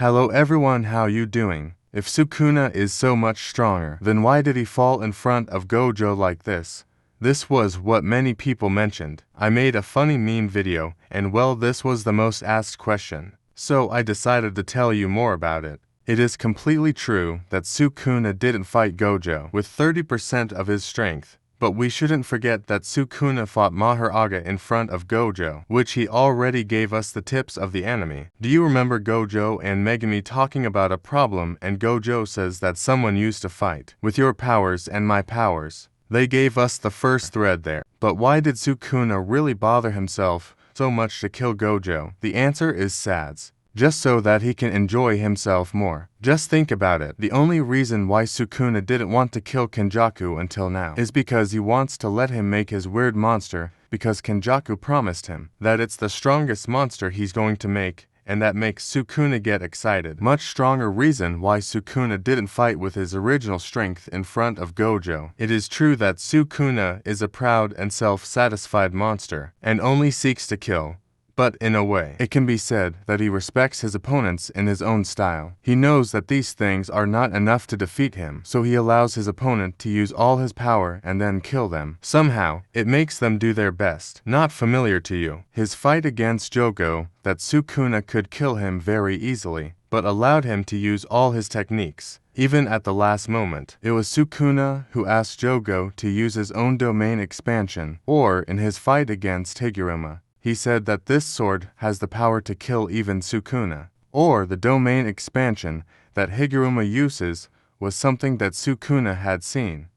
Hello everyone, how you doing? If Sukuna is so much stronger, then why did he fall in front of Gojo like this? This was what many people mentioned. I made a funny meme video, and well, this was the most asked question. So I decided to tell you more about it. It is completely true that Sukuna didn't fight Gojo with 30% of his strength. But we shouldn't forget that Sukuna fought Mahoraga in front of Gojo, which he already gave us the tips of the enemy. Do you remember Gojo and Megumi talking about a problem, and Gojo says that someone used to fight with your powers and my powers? They gave us the first thread there. But why did Sukuna really bother himself so much to kill Gojo? The answer is SADS. Just so that he can enjoy himself more. Just think about it. The only reason why Sukuna didn't want to kill Kenjaku until now is because he wants to let him make his weird monster, because Kenjaku promised him that it's the strongest monster he's going to make, and that makes Sukuna get excited. Much stronger reason why Sukuna didn't fight with his original strength in front of Gojo. It is true that Sukuna is a proud and self-satisfied monster, and only seeks to kill. But in a way, it can be said that he respects his opponents in his own style. He knows that these things are not enough to defeat him, so he allows his opponent to use all his power and then kill them. Somehow, it makes them do their best. Not familiar to you. His fight against Jogo, that Sukuna could kill him very easily, but allowed him to use all his techniques. Even at the last moment, it was Sukuna who asked Jogo to use his own domain expansion, or in his fight against Higuruma. He said that this sword has the power to kill even Sukuna. Or the domain expansion that Higuruma uses was something that Sukuna had seen.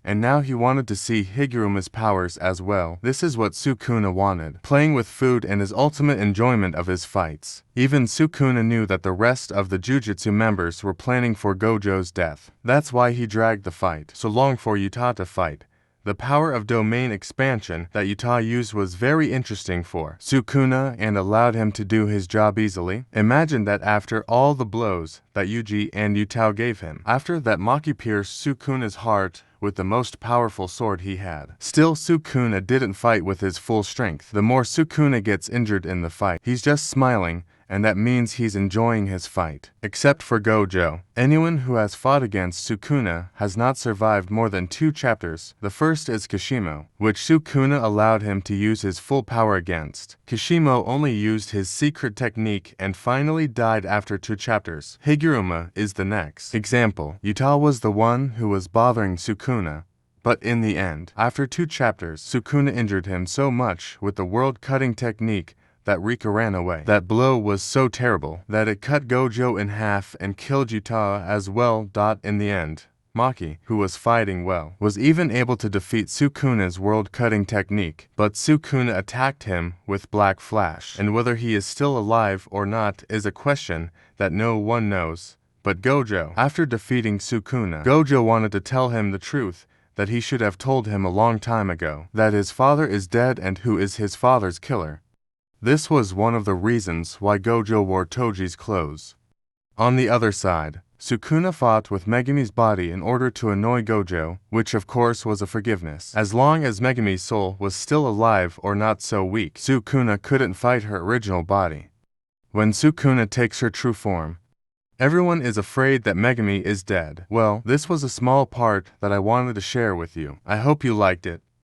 And now he wanted to see Higuruma's powers as well. This is what Sukuna wanted, playing with food and his ultimate enjoyment of his fights. Even Sukuna knew that the rest of the Jujutsu members were planning for Gojo's death. That's why he dragged the fight so long for Yuta to fight. The power of domain expansion that Yuta used was very interesting for Sukuna and allowed him to do his job easily. Imagine that after all the blows that Yuji and Yuta gave him, after that Maki pierced Sukuna's heart with the most powerful sword he had. Still, Sukuna didn't fight with his full strength. The more Sukuna gets injured in the fight, he's just smiling, and that means he's enjoying his fight. Except for Gojo. Anyone who has fought against Sukuna has not survived more than 2 chapters. The first is Kishimo, which Sukuna allowed him to use his full power against. Kishimo only used his secret technique and finally died after 2 chapters. Higuruma is the next example. Yuta was the one who was bothering Sukuna. But in the end, after 2 chapters, Sukuna injured him so much with the world-cutting technique that Rika ran away. That blow was so terrible that it cut Gojo in half and killed Yuta as well. In the end, Maki, who was fighting well, was even able to defeat Sukuna's world-cutting technique, but Sukuna attacked him with Black Flash, and whether he is still alive or not is a question that no one knows. But Gojo, after defeating Sukuna, Gojo wanted to tell him the truth that he should have told him a long time ago, that his father is dead and who is his father's killer. This was one of the reasons why Gojo wore Toji's clothes. On the other side, Sukuna fought with Megumi's body in order to annoy Gojo, which of course was a forgiveness. As long as Megumi's soul was still alive or not so weak, Sukuna couldn't fight her original body. When Sukuna takes her true form, everyone is afraid that Megumi is dead. Well, this was a small part that I wanted to share with you. I hope you liked it.